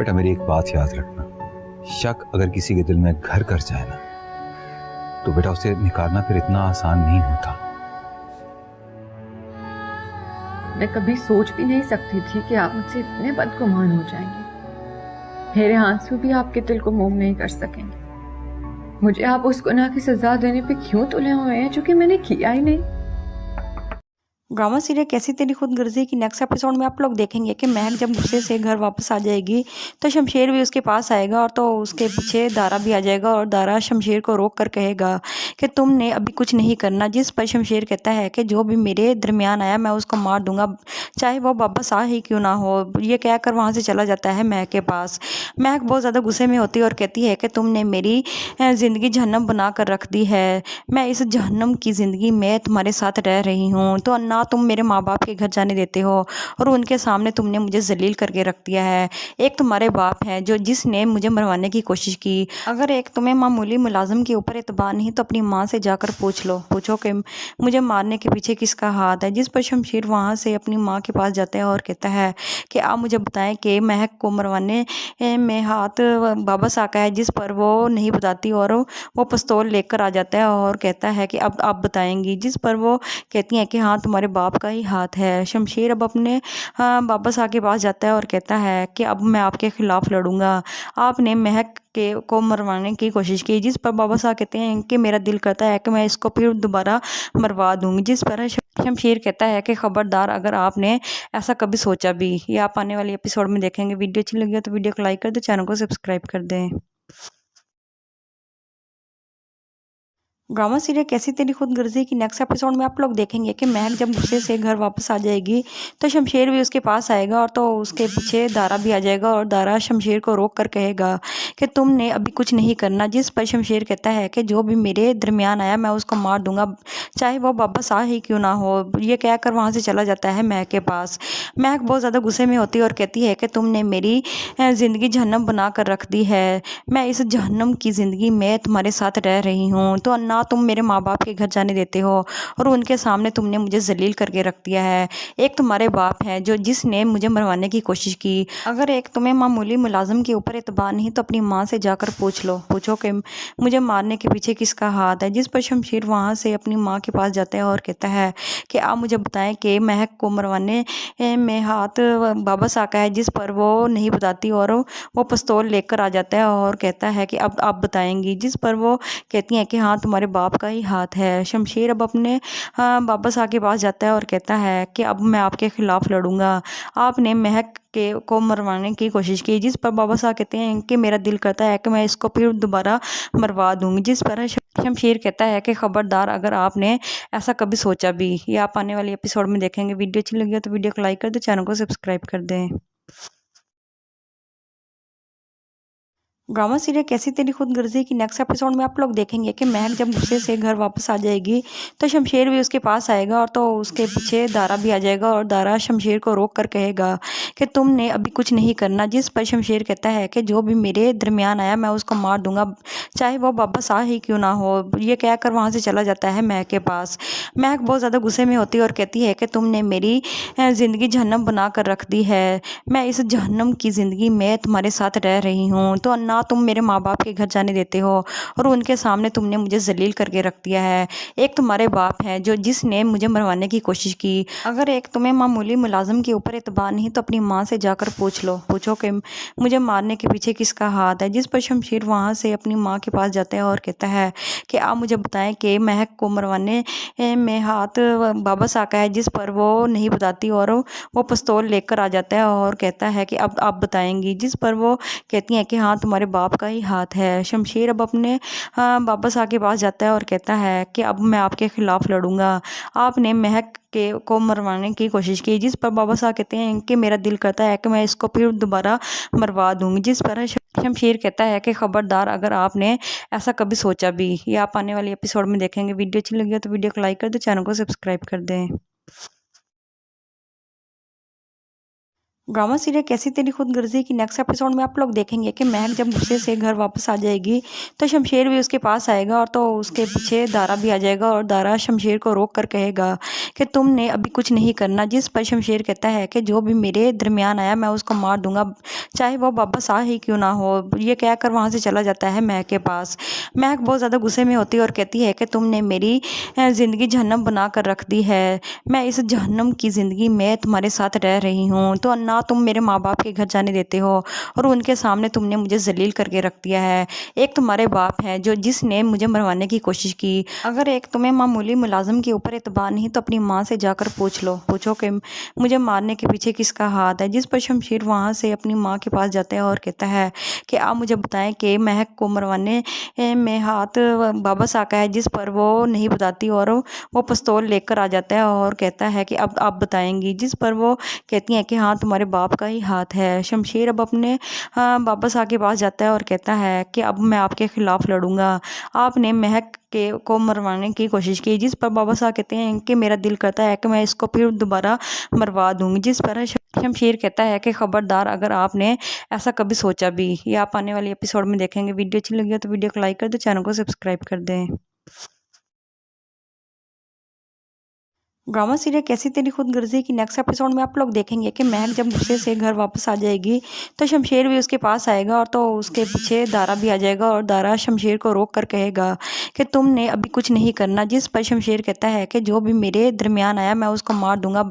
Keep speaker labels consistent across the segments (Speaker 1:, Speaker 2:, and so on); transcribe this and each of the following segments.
Speaker 1: बेटा मेरी एक बात याद रखना, शक अगर किसी के दिल में घर कर जाए ना तो बेटा उसे निकालना फिर इतना आसान नहीं होता।
Speaker 2: मैं कभी सोच भी नहीं सकती थी कि आप मुझसे इतने बदगुमान हो जाएंगे। मेरे आंसू भी आपके दिल को मोम नहीं कर सकेंगे। मुझे आप उस गुनाह की सजा देने पे क्यों तुले हुए हैं जो कि मैंने किया ही नहीं।
Speaker 3: ड्रामा सीरियल कैसी तेरी खुदगर्जी की नेक्स्ट एपिसोड में आप लोग देखेंगे कि महक जब गुस्से से घर वापस आ जाएगी तो शमशेर भी उसके पास आएगा और तो उसके पीछे दारा भी आ जाएगा और दारा शमशेर को रोक कर कहेगा कि तुमने अभी कुछ नहीं करना। जिस पर शमशेर कहता है कि जो भी मेरे दरमियान आया मैं उसको मार दूंगा, चाहे वो वापस आ ही क्यों ना हो। ये कहकर वहाँ से चला जाता है महक के पास। महक बहुत ज़्यादा गुस्से में होती है और कहती है कि तुमने मेरी ज़िंदगी जहन्नम बना कर रख दी है। मैं इस जहन्नम की ज़िंदगी में तुम्हारे साथ रह रही हूँ तो ना तुम मेरे माँ बाप के घर जाने देते हो और उनके सामने तुमने मुझे जलील करके रख दिया है। एक तुम्हारे बाप है जो जिसने मुझे मरवाने की कोशिश की। अगर एक तुम्हें मामूली मुलाजिम के ऊपर एतबार नहीं तो अपनी माँ से जाकर पूछो कि मुझे मारने के पीछे किसका हाथ है। जिस पर शमशेर वहाँ से अपनी माँ के पास जाता है और कहता है कि आप मुझे बताएं कि महक को मरवाने में हाथ बाबा सा का है। जिस पर वो नहीं बताती और वो पिस्तौल लेकर आ जाता है और कहता है कि अब आप बताएंगी। जिस पर वो कहती हैं कि हाँ तुम्हारे बाप का ही हाथ है। शमशेर अब अपने बाबा साहब के पास जाता है और कहता है कि अब मैं आपके खिलाफ लड़ूंगा। आपने महक के को मरवाने की कोशिश की। जिस पर बाबा साहब कहते हैं कि मेरा दिल करता है कि मैं इसको फिर दोबारा मरवा दूंगी। जिस पर शमशेर कहता है कि खबरदार अगर आपने ऐसा कभी सोचा भी। ये आप आने वाली एपिसोड में देखेंगे। वीडियो अच्छी लगी हो तो वीडियो को लाइक कर दो, चैनल को सब्सक्राइब कर दें। ड्रामा सीरियल कैसी तेरी खुदगर्जी की नेक्स्ट एपिसोड में आप लोग देखेंगे कि महक जब गुस्से से घर वापस आ जाएगी तो शमशेर भी उसके पास आएगा और तो उसके पीछे दारा भी आ जाएगा और दारा शमशेर को रोक कर कहेगा कि तुमने अभी कुछ नहीं करना। जिस पर शमशेर कहता है कि जो भी मेरे दरमियान आया मैं उसको मार दूंगा, चाहे वो वापस आ ही क्यों ना हो। ये कहकर वहाँ से चला जाता है महक के पास। महक बहुत ज़्यादा गुस्से में होती है और कहती है कि तुमने मेरी ज़िंदगी जहन्नम बना कर रख दी है। मैं इस जहन्नम की ज़िंदगी में तुम्हारे साथ रह रही हूँ तो ना तुम मेरे माँ बाप के घर जाने देते हो और उनके सामने तुमने मुझे जलील करके रख दिया है। एक तुम्हारे बाप है जो जिसने मुझे मरवाने की कोशिश की। अगर एक तुम्हें मामूली मुलाजिम के ऊपर एतबार नहीं तो अपनी माँ से जाकर पूछो कि मुझे मारने के पीछे किसका हाथ है। जिस पर शमशेर वहाँ से अपनी माँ के पास जाता है और कहता है कि आप मुझे बताएं कि महक को मरवाने में हाथ बाबा सा का है। जिस पर वो नहीं बताती और वो पिस्तौल लेकर आ जाता है और कहता है कि अब आप बताएंगी। जिस पर वो कहती हैं कि हाँ तुम्हारे बाप का ही हाथ है। शमशेर अब अपने बाबा साहब के पास जाता है और कहता है कि अब मैं आपके खिलाफ लड़ूंगा। आपने महक को मरवाने की कोशिश की। जिस पर बाबा साहब कहते हैं कि मेरा दिल करता है कि मैं इसको फिर दोबारा मरवा दूंगी। जिस पर शमशेर कहता है कि खबरदार अगर आपने ऐसा कभी सोचा भी। ये आप आने वाली एपिसोड में देखेंगे। वीडियो अच्छी लगी हो तो वीडियो को लाइक कर दो, चैनल को सब्सक्राइब कर दें। ड्रामा सीरियल कैसी तेरी खुदगर्जी की नेक्स्ट एपिसोड में आप लोग देखेंगे कि महक जब गुस्से से घर वापस आ जाएगी तो शमशेर भी उसके पास आएगा और तो उसके पीछे दारा भी आ जाएगा और दारा शमशेर को रोक कर कहेगा कि तुमने अभी कुछ नहीं करना। जिस पर शमशेर कहता है कि जो भी मेरे दरमियान आया मैं उसको मार दूंगा, चाहे वो वापस आ ही क्यों ना हो। ये कहकर वहाँ से चला जाता है महक के पास। महक बहुत ज़्यादा गुस्से में होती है और कहती है कि तुमने मेरी ज़िंदगी जहन्नम बना कर रख दी है। मैं इस जहन्नम की ज़िंदगी में तुम्हारे साथ रह रही हूँ तो ना तुम मेरे माँ बाप के घर जाने देते हो और उनके सामने तुमने मुझे जलील करके रख दिया है। एक तुम्हारे बाप है जो जिसने मुझे मरवाने की कोशिश की। अगर एक तुम्हें मामूली मुलाजिम के ऊपर एतबार नहीं तो अपनी माँ से जाकर पूछो कि मुझे मारने के पीछे किसका हाथ है। जिस पर शमशेर वहाँ से अपनी माँ के पास जाता है और कहता है कि आप मुझे बताएं कि महक को मरवाने में हाथ बाबा सा का है। जिस पर वो नहीं बताती और वो पिस्तौल लेकर आ जाता है और कहता है कि अब आप बताएंगी। जिस पर वो कहती हैं कि हाँ तुम्हारे बाप का ही हाथ है। शमशेर अब अपने बाबा साहब के पास जाता है और कहता है कि अब मैं आपके खिलाफ लड़ूंगा। आपने महक को मरवाने की कोशिश की। जिस पर बाबा साहब कहते हैं कि मेरा दिल करता है कि मैं इसको फिर दोबारा मरवा दूंगी। जिस पर शमशेर कहता है कि खबरदार अगर आपने ऐसा कभी सोचा भी। ये आप आने वाली एपिसोड में देखेंगे। वीडियो अच्छी लगी हो तो वीडियो को लाइक कर दो, चैनल को सब्सक्राइब कर दें। ड्रामा सीरियल कैसी तेरी खुदगर्जी की नेक्स्ट एपिसोड में आप लोग देखेंगे कि महक जब गुस्से से घर वापस आ जाएगी तो शमशेर भी उसके पास आएगा और तो उसके पीछे दारा भी आ जाएगा और दारा शमशेर को रोक कर कहेगा कि तुमने अभी कुछ नहीं करना। जिस पर शमशेर कहता है कि जो भी मेरे दरमियान आया मैं उसको मार दूंगा, चाहे वो वापस आ ही क्यों ना हो। ये कहकर वहाँ से चला जाता है महक के पास। महक बहुत ज़्यादा गुस्से में होती है और कहती है कि तुमने मेरी ज़िंदगी जहन्नम बना कर रख दी है। मैं इस जहन्नम की ज़िंदगी में तुम्हारे साथ रह रही हूँ तो ना तुम मेरे माँ बाप के घर जाने देते हो और उनके सामने तुमने मुझे जलील करके रख दिया है। एक तुम्हारे बाप है जो जिसने मुझे मरवाने की कोशिश की। अगर एक तुम्हें मामूली मुलाजिम के ऊपर एतबार नहीं तो अपनी माँ से जाकर पूछो कि मुझे मारने के पीछे किसका हाथ है। जिस पर शमशेर वहाँ से अपनी माँ के पास जाता है और कहता है कि आप मुझे बताएं कि महक को मरवाने में हाथ बाबा सा का है। जिस पर वो नहीं बताती और वो पिस्तौल लेकर आ जाता है और कहता है कि अब आप बताएंगी। जिस पर वो कहती हैं कि हाँ तुम्हारे बाप का ही हाथ है। शमशेर अब अपने बाबा साहब के पास जाता है और कहता है कि अब मैं आपके खिलाफ लड़ूंगा। आपने महक के को मरवाने की कोशिश की। जिस पर बाबा साहब कहते हैं कि मेरा दिल करता है कि मैं इसको फिर दोबारा मरवा दूंगी। जिस पर शमशेर कहता है कि खबरदार अगर आपने ऐसा कभी सोचा भी। ये आप आने वाली एपिसोड में देखेंगे। वीडियो अच्छी लगी हो तो वीडियो को लाइक कर दो, चैनल को सब्सक्राइब कर दें। ड्रामा सीरियल कैसी तेरी खुदगर्जी की नेक्स्ट एपिसोड में आप लोग देखेंगे कि महक जब गुस्से से घर वापस आ जाएगी तो शमशेर भी उसके पास आएगा और तो उसके पीछे दारा भी आ जाएगा और दारा शमशेर को रोक कर कहेगा कि तुमने अभी कुछ नहीं करना। जिस पर शमशेर कहता है कि जो भी मेरे दरमियान आया मैं उसको मार दूंगा,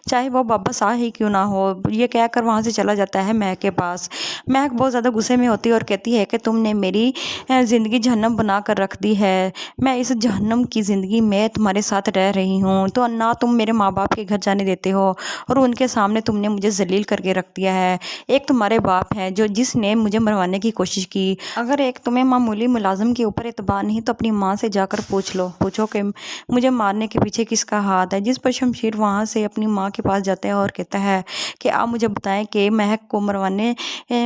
Speaker 3: चाहे वो वापस आ ही क्यों ना हो। ये कहकर वहाँ से चला जाता है महक के पास। महक बहुत ज़्यादा गुस्से में होती है और कहती है कि तुमने मेरी ज़िंदगी जहन्नम बना कर रख दी है। मैं इस जहन्नम की ज़िंदगी में तुम्हारे साथ रह रही हूँ तो ना तुम मेरे माँ बाप के घर जाने देते हो और उनके सामने तुमने मुझे जलील करके रख दिया है। एक तुम्हारे बाप है जो जिसने मुझे मरवाने की कोशिश की। अगर एक तुम्हें मामूली मुलाजिम के ऊपर एतबार नहीं तो अपनी माँ से जाकर पूछो कि मुझे मारने के पीछे किसका हाथ है। जिस पर शमशेर वहाँ से अपनी माँ के पास जाता है और कहता है कि आप मुझे बताएं कि महक को मरवाने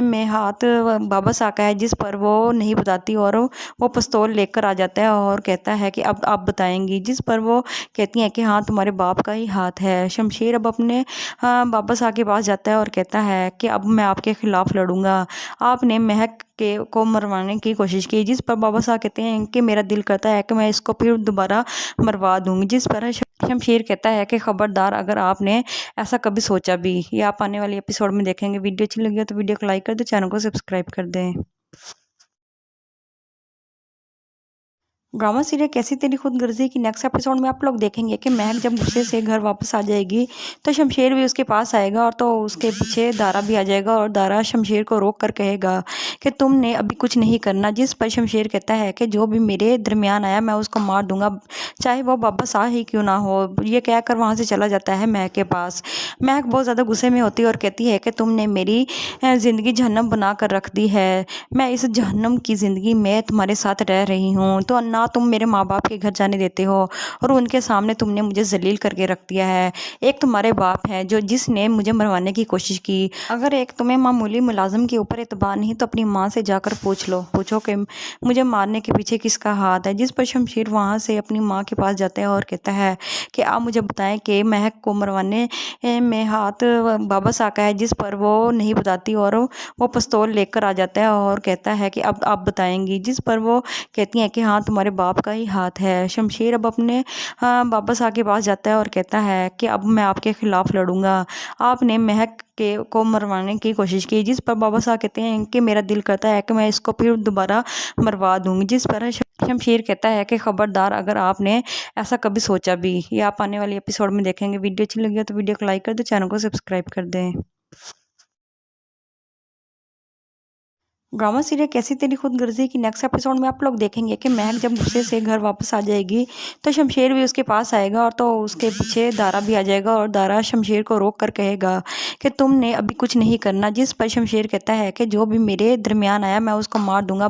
Speaker 3: में हाथ बाबा सा का है। जिस पर वो नहीं बताती और वो पिस्तौल लेकर आ जाता है और कहता है कि अब आप बताएंगी। जिस पर वो कहती हैं कि हाँ तुम्हारे बाप का ही हाथ है। शमशेर अब अपने बाबा साहब के पास जाता है और कहता है कि अब मैं आपके खिलाफ लड़ूंगा। आपने महक को मरवाने की कोशिश की। जिस पर बाबा साहब कहते हैं कि मेरा दिल करता है कि मैं इसको फिर दोबारा मरवा दूंगी। जिस पर शमशेर कहता है कि खबरदार अगर आपने ऐसा कभी सोचा भी। ये आप आने वाली एपिसोड में देखेंगे। वीडियो अच्छी लगी हो तो वीडियो को लाइक कर दो, चैनल को सब्सक्राइब कर दें। ड्रामा सीरियल कैसी तेरी खुदगर्जी की नेक्स्ट एपिसोड में आप लोग देखेंगे कि महक जब गुस्से से घर वापस आ जाएगी तो शमशेर भी उसके पास आएगा और तो उसके पीछे दारा भी आ जाएगा और दारा शमशेर को रोक कर कहेगा कि तुमने अभी कुछ नहीं करना। जिस पर शमशेर कहता है कि जो भी मेरे दरमियान आया मैं उसको मार दूंगा, चाहे वो वापस आ ही क्यों ना हो। ये कहकर वहाँ से चला जाता है महक के पास। महक बहुत ज़्यादा गुस्से में होती है और कहती है कि तुमने मेरी ज़िंदगी जहन्नम बना कर रख दी है। मैं इस जहन्नम की ज़िंदगी में तुम्हारे साथ रह रही हूँ तो ना तुम मेरे माँ बाप के घर जाने देते हो और उनके सामने तुमने मुझे जलील करके रख दिया है। एक तुम्हारे बाप है जो जिसने मुझे मरवाने की कोशिश की। अगर एक तुम्हें मामूली मुलाजिम के ऊपर एतबार नहीं तो अपनी माँ से जाकर पूछो कि मुझे मारने के पीछे किसका हाथ है। जिस पर शमशेर वहाँ से अपनी माँ के पास जाता है और कहता है कि आप मुझे बताएं कि महक को मरवाने में हाथ बाबा सा का है। जिस पर वो नहीं बताती और वो पिस्तौल लेकर आ जाता है और कहता है कि अब आप बताएंगी। जिस पर वो कहती हैं कि हाँ तुम्हारे बाप का ही हाथ है। शमशेर अब अपने बाबा साहब के पास जाता है और कहता है कि अब मैं आपके खिलाफ लड़ूंगा। आपने महक को मरवाने की कोशिश की। जिस पर बाबा साहब कहते हैं कि मेरा दिल करता है कि मैं इसको फिर दोबारा मरवा दूंगी। जिस पर शमशेर कहता है कि खबरदार अगर आपने ऐसा कभी सोचा भी। ये आप आने वाली एपिसोड में देखेंगे। वीडियो अच्छी लगी हो तो वीडियो को लाइक कर दो, चैनल को सब्सक्राइब कर दें। ड्रामा सीरियल कैसी तेरी खुदगर्जी की नेक्स्ट एपिसोड में आप लोग देखेंगे कि महक जब गुस्से से घर वापस आ जाएगी तो शमशेर भी उसके पास आएगा और तो उसके पीछे दारा भी आ जाएगा और दारा शमशेर को रोक कर कहेगा कि तुमने अभी कुछ नहीं करना। जिस पर शमशेर कहता है कि जो भी मेरे दरमियान आया मैं उसको मार दूंगा,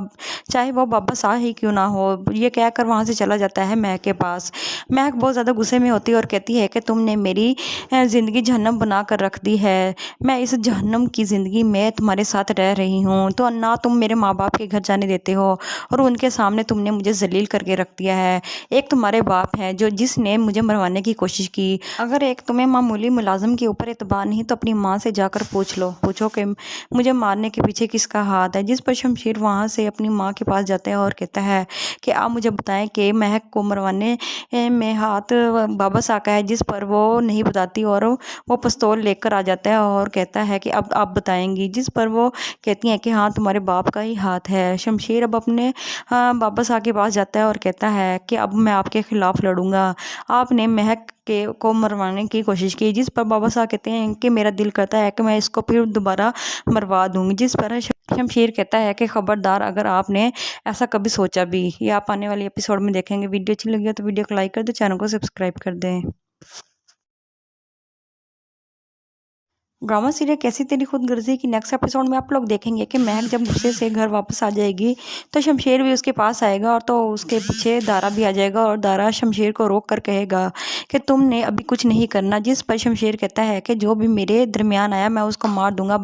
Speaker 3: चाहे वो वापस आ ही क्यों ना हो। ये कहकर वहाँ से चला जाता है महक के पास। महक बहुत ज़्यादा गुस्से में होती है और कहती है कि तुमने मेरी ज़िंदगी जहन्नम बना कर रख दी है। मैं इस जहन्नम की ज़िंदगी में तुम्हारे साथ रह रही हूँ तो ना तुम मेरे माँ बाप के घर जाने देते हो और उनके सामने तुमने मुझे जलील करके रख दिया है। एक तुम्हारे बाप हैं जो जिसने मुझे मरवाने की कोशिश की। अगर एक तुम्हें मामूली मुलाजिम के ऊपर एतबार नहीं तो अपनी माँ से जाकर पूछो कि मुझे मारने के पीछे किसका हाथ है। जिस पर शमशेर वहाँ से अपनी माँ के पास जाता है और कहता है कि आप मुझे बताएं कि महक को मरवाने में हाथ बाबा सा का है, जिस पर वो नहीं बताती और वो पिस्तौल लेकर आ जाता है और कहता है कि अब आप बताएंगी। जिस पर वो कहती हैं कि हाँ तुम्हारे बाप का ही हाथ है। शमशेर अब अपने बाबा सा के पास जाता है और कहता है कि अब मैं आपके खिलाफ लड़ूंगा। आपने महक के को मरवाने की कोशिश की। जिस पर बाबा साहब कहते हैं कि मेरा दिल करता है कि मैं इसको फिर दोबारा मरवा दूंगी। जिस पर शमशेर कहता है कि खबरदार अगर आपने ऐसा कभी सोचा भी। ये आप आने वाली एपिसोड में देखेंगे। वीडियो अच्छी लगी हो तो वीडियो को लाइक कर दो, चैनल को सब्सक्राइब कर दें। ड्रामा सीरियल कैसी तेरी खुदगर्जी की नेक्स्ट एपिसोड में आप लोग देखेंगे कि महक जब गुस्से से घर वापस आ जाएगी तो शमशेर भी उसके पास आएगा और तो उसके पीछे दारा भी आ जाएगा और दारा शमशेर को रोक कर कहेगा कि तुमने अभी कुछ नहीं करना। जिस पर शमशेर कहता है कि जो भी मेरे दरमियान आया मैं उसको मार दूंगा,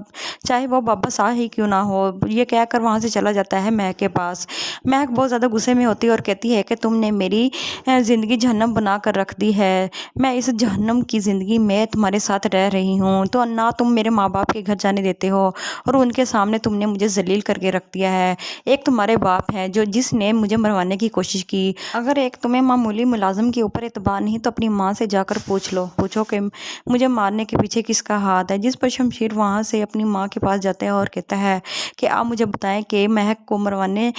Speaker 3: चाहे वो बाबा शाह ही क्यों ना हो। ये कहकर वहाँ से चला जाता है महक के पास। महक बहुत ज़्यादा गुस्से में होती है और कहती है कि तुमने मेरी ज़िंदगी जहन्नम बना कर रख दी है। मैं इस जहन्नम की ज़िंदगी में तुम्हारे साथ रह रही हूँ तो ना तुम मेरे माँ बाप के घर जाने देते हो और उनके सामने तुमने मुझे जलील करके रख दिया है। एक तुम्हारे बाप हैं जो जिसने मुझे मरवाने की कोशिश की। अगर एक तुम्हें मामूली मुलाजिम के ऊपर एतबार नहीं तो अपनी माँ से जाकर पूछो कि मुझे मारने के पीछे किसका हाथ है। जिस पर शमशेर वहाँ से अपनी माँ के पास जाता है और कहता है कि आप मुझे बताएं कि महक को मरवाने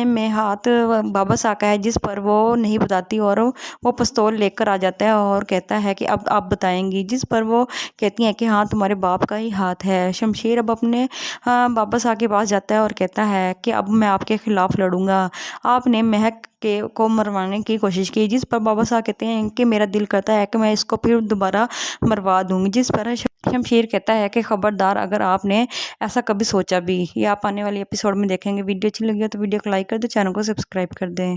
Speaker 3: में हाथ बाबा सा का है, जिस पर वो नहीं बताती और वो पिस्तौल लेकर आ जाता है और कहता है कि अब आप बताएंगी। जिस पर वो कहती हैं कि हाँ तुम्हारे बाप का ही हाथ है। शमशेर अब अपने बाबा साहब के पास जाता है और कहता है कि अब मैं आपके खिलाफ लड़ूंगा। आपने महक के को मरवाने की कोशिश की। जिस पर बाबा साहब कहते हैं कि मेरा दिल करता है कि मैं इसको फिर दोबारा मरवा दूंगी। जिस पर शमशेर कहता है कि खबरदार अगर आपने ऐसा कभी सोचा भी। ये आप आने वाली एपिसोड में देखेंगे। वीडियो अच्छी लगी हो तो वीडियो को लाइक कर दो, चैनल को सब्सक्राइब कर दें।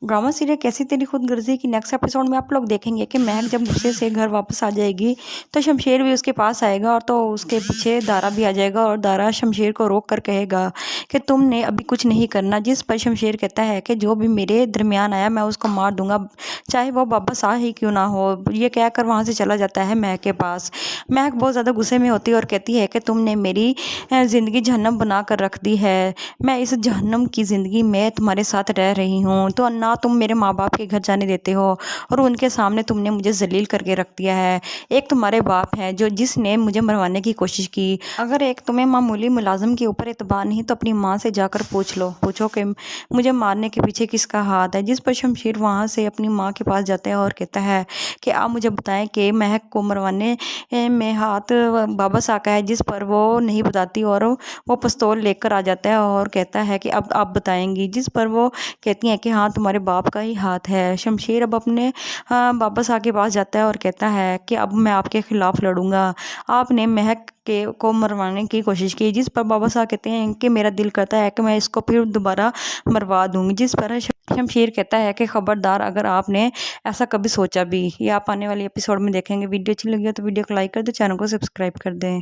Speaker 3: ड्रामा सीरियल कैसी तेरी खुदगर्जी की नेक्स्ट एपिसोड में आप लोग देखेंगे कि महक जब गुस्से से घर वापस आ जाएगी तो शमशेर भी उसके पास आएगा और तो उसके पीछे दारा भी आ जाएगा और दारा शमशेर को रोक कर कहेगा कि तुमने अभी कुछ नहीं करना। जिस पर शमशेर कहता है कि जो भी मेरे दरमियान आया मैं उसको मार दूंगा, चाहे वो बाबा शाह ही क्यों ना हो। ये कहकर वहाँ से चला जाता है महक के पास। महक बहुत ज़्यादा गुस्से में होती है और कहती है कि तुमने मेरी ज़िंदगी जहन्नम बना कर रख दी है। मैं इस जहन्नम की ज़िंदगी में तुम्हारे साथ रह रही हूँ तो ना तुम मेरे माँ बाप के घर जाने देते हो और उनके सामने तुमने मुझे जलील करके रख दिया है। एक तुम्हारे बाप हैं जो जिसने मुझे मरवाने की कोशिश की। अगर एक तुम्हें मामूली मुलाजिम के ऊपर एतबार नहीं तो अपनी माँ से जाकर पूछो कि मुझे मारने के पीछे किसका हाथ है। जिस पर शमशेर वहाँ से अपनी माँ के पास जाता है और कहता है कि आप मुझे बताएं कि महक को मरवाने में हाथ बाबा सा का है, जिस पर वो नहीं बताती और वो पिस्तौल लेकर आ जाता है और कहता है कि अब आप बताएंगी। जिस पर वो कहती हैं कि हाँ तुम्हारे बाप का ही हाथ है। शमशेर अब अपने बाबा साहब के पास जाता है और कहता है कि अब मैं आपके खिलाफ लड़ूंगा। आपने महक के को मरवाने की कोशिश की। जिस पर बाबा साहब कहते हैं कि मेरा दिल करता है कि मैं इसको फिर दोबारा मरवा दूंगी। जिस पर शमशेर कहता है कि खबरदार अगर आपने ऐसा कभी सोचा भी। ये आप आने वाली एपिसोड में देखेंगे। वीडियो अच्छी लगी हो तो वीडियो को लाइक कर दो, चैनल को सब्सक्राइब कर दें।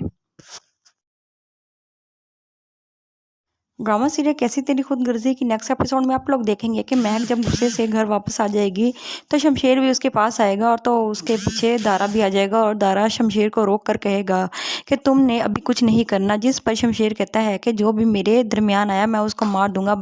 Speaker 3: ड्रामा सीरियल कैसी तेरी खुदगर्जी की नेक्स्ट एपिसोड में आप लोग देखेंगे कि महक जब गुस्से से घर वापस आ जाएगी तो शमशेर भी उसके पास आएगा और तो उसके पीछे दारा भी आ जाएगा और दारा शमशेर को रोक कर कहेगा कि तुमने अभी कुछ नहीं करना। जिस पर शमशेर कहता है कि जो भी मेरे दरमियान आया मैं उसको मार दूंगा,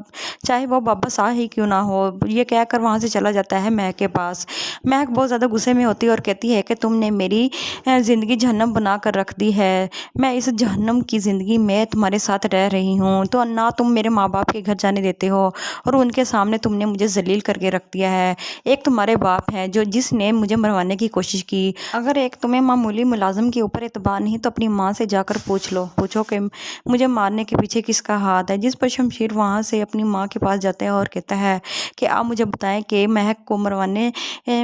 Speaker 3: चाहे वो बाबा शाह ही क्यों ना हो। ये कहकर वहाँ से चला जाता है महक के पास। महक बहुत ज़्यादा गुस्से में होती है और कहती है कि तुमने मेरी ज़िंदगी जहन्नम बना कर रख दी है। मैं इस जहन्नम की ज़िंदगी में तुम्हारे साथ रह रही हूँ तो ना तुम मेरे माँ बाप के घर जाने देते हो और उनके सामने तुमने मुझे जलील करके रख दिया है। एक तुम्हारे बाप हैं जो जिसने मुझे मरवाने की कोशिश की। अगर एक तुम्हें मामूली मुलाजिम के ऊपर एतबार नहीं तो अपनी माँ से जाकर पूछो कि मुझे मारने के पीछे किसका हाथ है। जिस पर शमशेर वहाँ से अपनी माँ के पास जाता है और कहता है कि आप मुझे बताएं कि महक को मरवाने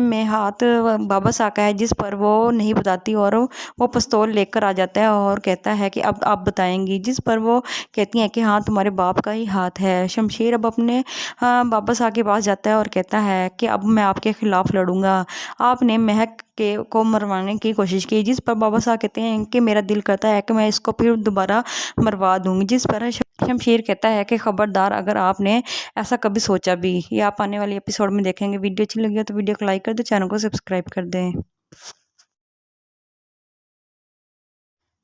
Speaker 3: में हाथ बाबा सा का है, जिस पर वो नहीं बताती और वो पिस्तौल लेकर आ जाता है और कहता है कि अब आप बताएंगी। जिस पर वो कहती हैं कि हाँ तुम्हारे बाप का ही हाथ है। शमशेर अब अपने बाबा साहब के पास जाता है और कहता है कि अब मैं आपके खिलाफ लड़ूंगा। आपने महक के को मरवाने की कोशिश की, जिस पर बाबा साहब कहते हैं कि मेरा दिल करता है कि मैं इसको फिर दोबारा मरवा दूंगी। जिस पर शमशेर कहता है कि खबरदार अगर आपने ऐसा कभी सोचा भी। ये आप आने वाले एपिसोड में देखेंगे। वीडियो अच्छी लगी हो तो वीडियो को लाइक कर दो, चैनल को सब्सक्राइब कर दें।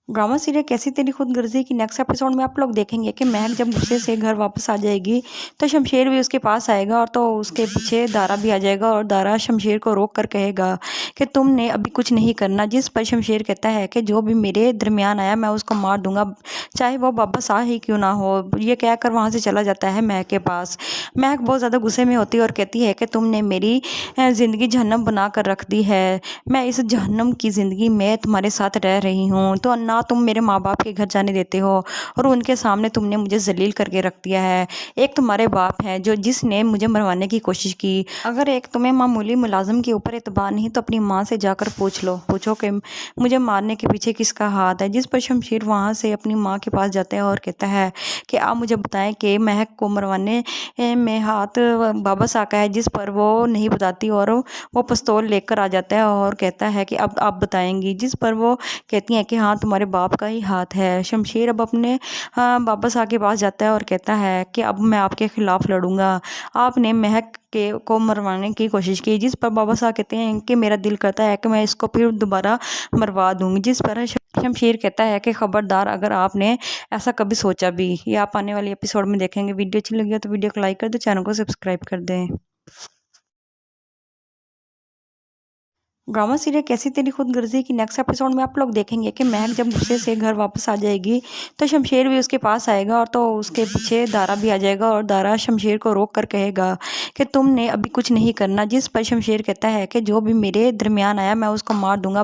Speaker 3: ड्रामा सीरियल कैसी तेरी खुदगर्जी की नेक्स्ट एपिसोड में आप लोग देखेंगे कि महक जब गुस्से से घर वापस आ जाएगी तो शमशेर भी उसके पास आएगा और तो उसके पीछे दारा भी आ जाएगा और दारा शमशेर को रोक कर कहेगा कि तुमने अभी कुछ नहीं करना। जिस पर शमशेर कहता है कि जो भी मेरे दरमियान आया मैं उसको मार दूंगा, चाहे वो वापस आ ही क्यों ना हो। ये कहकर वहाँ से चला जाता है महक के पास। महक बहुत ज़्यादा गुस्से में होती है और कहती है कि तुमने मेरी ज़िंदगी जहन्नम बना कर रख दी है। मैं इस जहन्नम की ज़िंदगी में तुम्हारे साथ रह रही हूँ तो ना तुम मेरे माँ बाप के घर जाने देते हो और उनके सामने तुमने मुझे जलील करके रख दिया है। एक तुम्हारे बाप है जो जिसने मुझे मरवाने की कोशिश की। अगर एक तुम्हें मामूली मुलाजिम के ऊपर एतबार नहीं तो अपनी माँ से जाकर पूछो कि मुझे मारने के पीछे किसका हाथ है। जिस पर शमशेर वहाँ से अपनी माँ के पास जाता है और कहता है कि आप मुझे बताएं कि महक को मरवाने में हाथ बाबा साहब का है। जिस पर वो नहीं बताती और वो पिस्तौल लेकर आ जाता है और कहता है कि अब आप बताएंगी। जिस पर वो कहती हैं कि हाँ तुम्हारे बाप का ही हाथ है। शमशेर अब अपने बाबा साहब के पास जाता है और कहता है कि अब मैं आपके खिलाफ लड़ूंगा। आपने महक को मरवाने की कोशिश की। जिस पर बाबा साहब कहते हैं कि मेरा दिल करता है कि मैं इसको फिर दोबारा मरवा दूंगी। जिस पर शमशेर कहता है कि खबरदार अगर आपने ऐसा कभी सोचा भी। ये आप आने वाले एपिसोड में देखेंगे। वीडियो अच्छी लगी हो तो वीडियो को लाइक कर दो, चैनल को सब्सक्राइब कर दें। ड्रामा सीरियल कैसी तेरी खुदगर्जी की नेक्स्ट एपिसोड में आप लोग देखेंगे कि महक जब गुस्से से घर वापस आ जाएगी तो शमशेर भी उसके पास आएगा और तो उसके पीछे दारा भी आ जाएगा और दारा शमशेर को रोक कर कहेगा कि तुमने अभी कुछ नहीं करना। जिस पर शमशेर कहता है कि जो भी मेरे दरमियान आया मैं उसको मार दूंगा,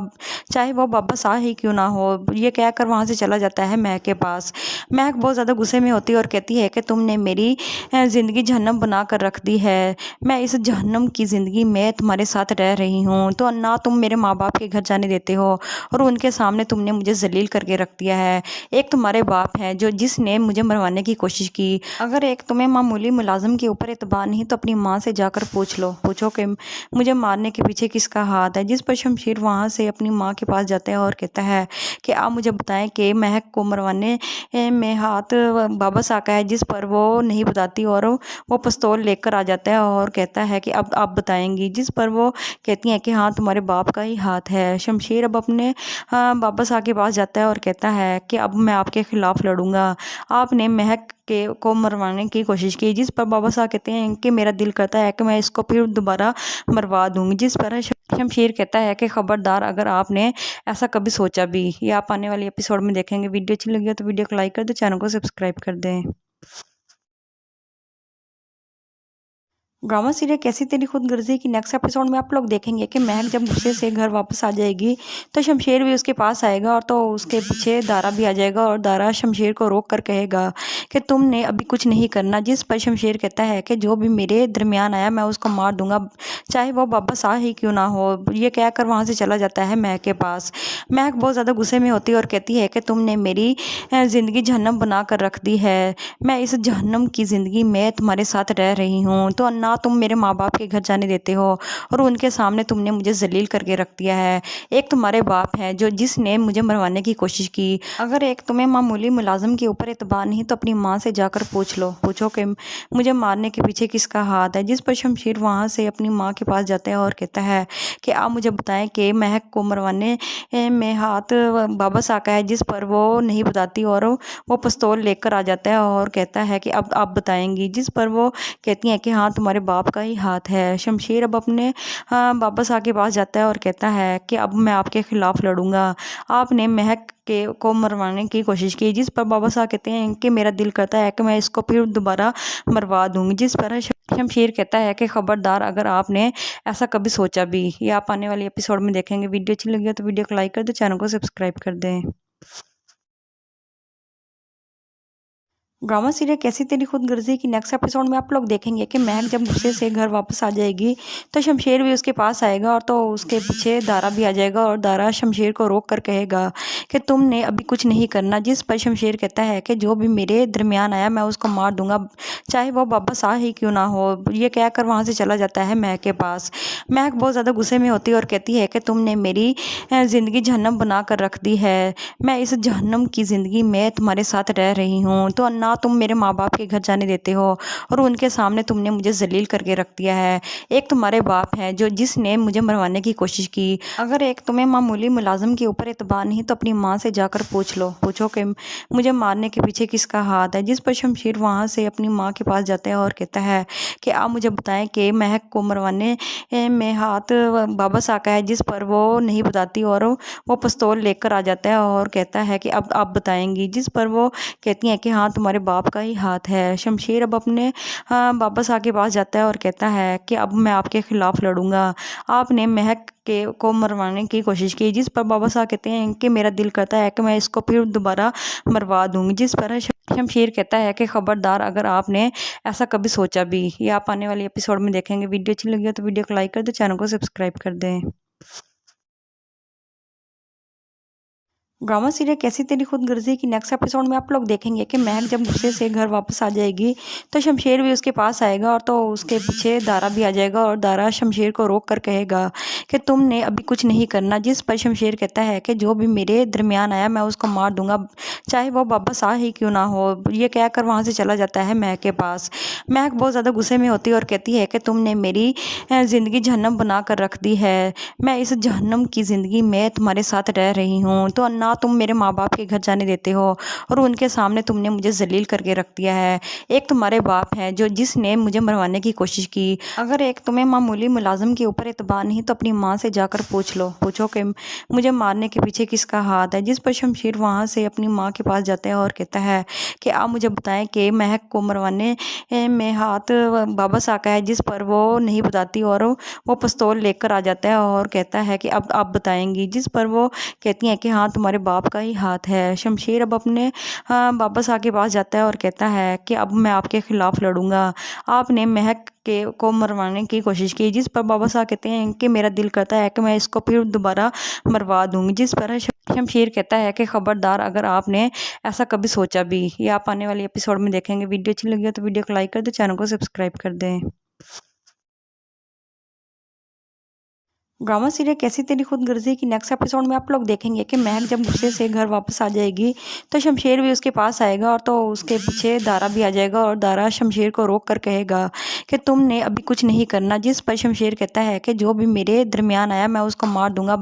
Speaker 3: चाहे वो वापस आ ही क्यों ना हो। ये कहकर वहाँ से चला जाता है महक के पास। महक बहुत ज़्यादा गुस्से में होती है और कहती है कि तुमने मेरी ज़िंदगी जहन्नम बना कर रख दी है। मैं इस जहन्नम की ज़िंदगी में तुम्हारे साथ रह रही हूँ तो ना तुम मेरे माँ बाप के घर जाने देते हो और उनके सामने तुमने मुझे जलील करके रख दिया है। एक तुम्हारे बाप है जो जिसने मुझे मरवाने की कोशिश की। अगर एक तुम्हें मामूली मुलाजिम के ऊपर एतबार नहीं तो अपनी माँ से जाकर पूछो कि मुझे मारने के पीछे किसका हाथ है। जिस पर शमशेर वहाँ से अपनी माँ के पास जाता है और कहता है कि आप मुझे बताएं कि महक को मरवाने में हाथ बाबा साहब का है। जिस पर वो नहीं बताती और वो पिस्तौल लेकर आ जाता है और कहता है कि अब आप बताएंगी। जिस पर वो कहती हैं कि हाँ तुम्हारे बाप का ही हाथ है। शमशेर अब अपने बाबा साहब के पास जाता है और कहता है कि अब मैं आपके खिलाफ लड़ूंगा। आपने महक को मरवाने की कोशिश की। जिस पर बाबा साहब कहते हैं कि मेरा दिल करता है कि मैं इसको फिर दोबारा मरवा दूंगी। जिस पर शमशेर कहता है कि खबरदार अगर आपने ऐसा कभी सोचा भी। ये आप आने वाले एपिसोड में देखेंगे। वीडियो अच्छी लगी हो तो वीडियो को लाइक कर दो, चैनल को सब्सक्राइब कर दें। ड्रामा सीरियल कैसी तेरी खुदगर्जी की नेक्स्ट एपिसोड में आप लोग देखेंगे कि महक जब गुस्से से घर वापस आ जाएगी तो शमशेर भी उसके पास आएगा और तो उसके पीछे दारा भी आ जाएगा और दारा शमशेर को रोक कर कहेगा कि तुमने अभी कुछ नहीं करना। जिस पर शमशेर कहता है कि जो भी मेरे दरमियान आया मैं उसको मार दूंगा, चाहे वो वापस आ ही क्यों ना हो। ये कहकर वहाँ से चला जाता है महक के पास। महक बहुत ज़्यादा गुस्से में होती है और कहती है कि तुमने मेरी ज़िंदगी जहन्नम बना कर रख दी है। मैं इस जहन्नम की ज़िंदगी में तुम्हारे साथ रह रही हूँ तो ना तुम मेरे माँ बाप के घर जाने देते हो और उनके सामने तुमने मुझे जलील करके रख दिया है। एक तुम्हारे बाप है जो जिसने मुझे मरवाने की कोशिश की। अगर एक तुम्हें मामूली मुलाजिम के ऊपर एतबार नहीं तो अपनी माँ से जाकर पूछो कि मुझे मारने के पीछे किसका हाथ है। जिस पर शमशेर वहाँ से अपनी माँ के पास जाता है और कहता है कि आप मुझे बताएं कि महक को मरवाने में हाथ बाबा साहब का है। जिस पर वो नहीं बताती और वो पिस्तौल लेकर आ जाता है और कहता है कि अब आप बताएंगी। जिस पर वो कहती हैं कि हाँ तुम्हारे बाप का ही हाथ है। शमशेर अब अपने बाबा साहब के पास जाता है और कहता है कि अब मैं आपके खिलाफ लड़ूंगा। आपने महक को मरवाने की कोशिश की। जिस पर बाबा साहब कहते हैं कि मेरा दिल करता है कि मैं इसको फिर दोबारा मरवा दूंगी। जिस पर शमशेर कहता है कि खबरदार अगर आपने ऐसा कभी सोचा भी। ये आप आने वाले एपिसोड में देखेंगे। वीडियो अच्छी लगी हो तो वीडियो को लाइक कर दो, चैनल को सब्सक्राइब कर दें। ड्रामा सीरियल कैसी तेरी खुदगर्जी की नेक्स्ट एपिसोड में आप लोग देखेंगे कि महक जब गुस्से से घर वापस आ जाएगी तो शमशेर भी उसके पास आएगा और तो उसके पीछे दारा भी आ जाएगा और दारा शमशेर को रोक कर कहेगा कि तुमने अभी कुछ नहीं करना। जिस पर शमशेर कहता है कि जो भी मेरे दरमियान आया मैं उसको मार दूंगा, चाहे वो वापस आ ही क्यों ना हो। ये कहकर वहाँ से चला जाता है महक के पास। महक बहुत ज़्यादा गुस्से में होती है और कहती है कि तुमने मेरी ज़िंदगी जहन्नम बना कर रख दी है। मैं इस जहन्नम की ज़िंदगी में तुम्हारे साथ रह रही हूँ, तो ना तुम मेरे माँ बाप के घर जाने देते हो और उनके सामने तुमने मुझे जलील करके रख दिया है। एक तुम्हारे बाप है जो जिसने मुझे मरवाने की कोशिश की। अगर एक तुम्हें मामूली मुलाजिम के ऊपर एतबार नहीं तो अपनी माँ से जाकर पूछो कि मुझे मारने के पीछे किसका हाथ है। जिस पर शमशेर वहाँ से अपनी माँ के पास जाता है और कहता है कि आप मुझे बताएं कि महक को मरवाने में हाथ बाबा सा का है, जिस पर वो नहीं बताती और वो पिस्तौल लेकर आ जाता है और कहता है कि अब आप बताएंगी। जिस पर वो कहती हैं कि हाँ तुम्हारे बाप का ही हाथ है। शमशेर अब अपने बाबा सा के पास जाता है और कहता है कि अब मैं आपके खिलाफ लड़ूंगा। आपने महक के को मरवाने की कोशिश की। जिस पर बाबा साहब कहते हैं कि मेरा दिल करता है कि मैं इसको फिर दोबारा मरवा दूंगी। जिस पर शमशेर कहता है कि खबरदार अगर आपने ऐसा कभी सोचा भी। ये आप आने वाले एपिसोड में देखेंगे। वीडियो अच्छी लगी हो तो वीडियो को लाइक कर दो, चैनल को सब्सक्राइब कर दें। ड्रामा सीरियल कैसी तेरी खुदगर्जी की नेक्स्ट एपिसोड में आप लोग देखेंगे कि महक जब गुस्से से घर वापस आ जाएगी तो शमशेर भी उसके पास आएगा और तो उसके पीछे दारा भी आ जाएगा और दारा शमशेर को रोक कर कहेगा कि तुमने अभी कुछ नहीं करना। जिस पर शमशेर कहता है कि जो भी मेरे दरमियान आया मैं उसको मार दूंगा, चाहे वो वापस आ ही क्यों ना हो। ये कहकर वहाँ से चला जाता है महक के पास। महक बहुत ज़्यादा गुस्से में होती है और कहती है कि तुमने मेरी ज़िंदगी जहन्नम बना कर रख दी है। मैं इस जहन्नम की ज़िंदगी में तुम्हारे साथ रह रही हूँ, तो ना तुम मेरे माँ बाप के घर जाने देते हो और उनके सामने तुमने मुझे जलील करके रख दिया है। एक तुम्हारे बाप है जो जिसने मुझे मरवाने की कोशिश की। अगर एक तुम्हें मामूली मुलाजिम के ऊपर एतबार नहीं तो अपनी माँ से जाकर पूछो कि मुझे मारने के पीछे किसका हाथ है। जिस पर शमशेर वहाँ से अपनी माँ के पास जाता है और कहता है कि आप मुझे बताएं कि महक को मरवाने में हाथ बाबा सा का है, जिस पर वो नहीं बताती और वो पिस्तौल लेकर आ जाता है और कहता है कि अब आप बताएंगी। जिस पर वो कहती हैं कि हाँ तुम्हारे बाप का ही हाथ है। शमशेर अब अपने बाबा साहब के पास जाता है और कहता है कि अब मैं आपके खिलाफ लड़ूंगा। आपने महक को मरवाने की कोशिश की। जिस पर बाबा साहब कहते हैं कि मेरा दिल करता है कि मैं इसको फिर दोबारा मरवा दूंगी। जिस पर शमशेर कहता है कि खबरदार अगर आपने ऐसा कभी सोचा भी। ये आप आने वाले एपिसोड में देखेंगे। वीडियो अच्छी लगी हो तो वीडियो को लाइक कर दो, चैनल को सब्सक्राइब कर दें। ड्रामा सीरियल कैसी तेरी खुदगर्जी की नेक्स्ट एपिसोड में आप लोग देखेंगे कि महक जब गुस्से से घर वापस आ जाएगी तो शमशेर भी उसके पास आएगा और तो उसके पीछे दारा भी आ जाएगा और दारा शमशेर को रोक कर कहेगा कि तुमने अभी कुछ नहीं करना। जिस पर शमशेर कहता है कि जो भी मेरे दरमियान आया मैं उसको मार दूंगा,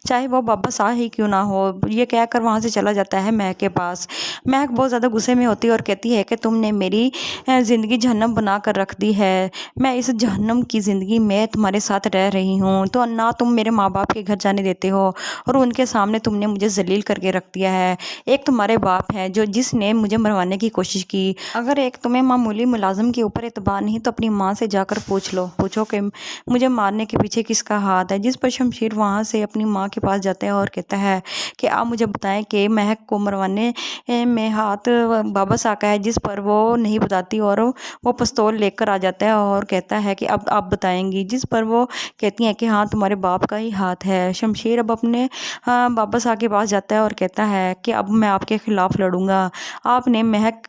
Speaker 3: चाहे वो वापस आ ही क्यों ना हो। ये कहकर वहाँ से चला जाता है महक के पास। महक बहुत ज़्यादा गुस्से में होती है और कहती है कि तुमने मेरी ज़िंदगी जहन्नम बना कर रख दी है। मैं इस जहन्नम की ज़िंदगी में तुम्हारे साथ रह रही हूँ, तो ना तुम मेरे माँ बाप के घर जाने देते हो और उनके सामने तुमने मुझे जलील करके रख दिया है। एक तुम्हारे बाप है जो जिसने मुझे मरवाने की कोशिश की। अगर एक तुम्हें मामूली मुलाजिम के ऊपर एतबार नहीं तो अपनी माँ से जाकर पूछो कि मुझे मारने के पीछे किसका हाथ है। जिस पर शमशेर वहाँ से अपनी माँ के पास जाता है और कहता है कि आप मुझे बताएं कि महक को मरवाने में हाथ बाबा सा का है, जिस पर वो नहीं बताती और वो पिस्तौल लेकर आ जाता है और कहता है कि अब आप बताएंगी। जिस पर वो कहती हैं कि हाँ तुम्हारे बाप का ही हाथ है। शमशेर अब अपने बाबा साहब के पास जाता है और कहता है कि अब मैं आपके खिलाफ लड़ूंगा। आपने महक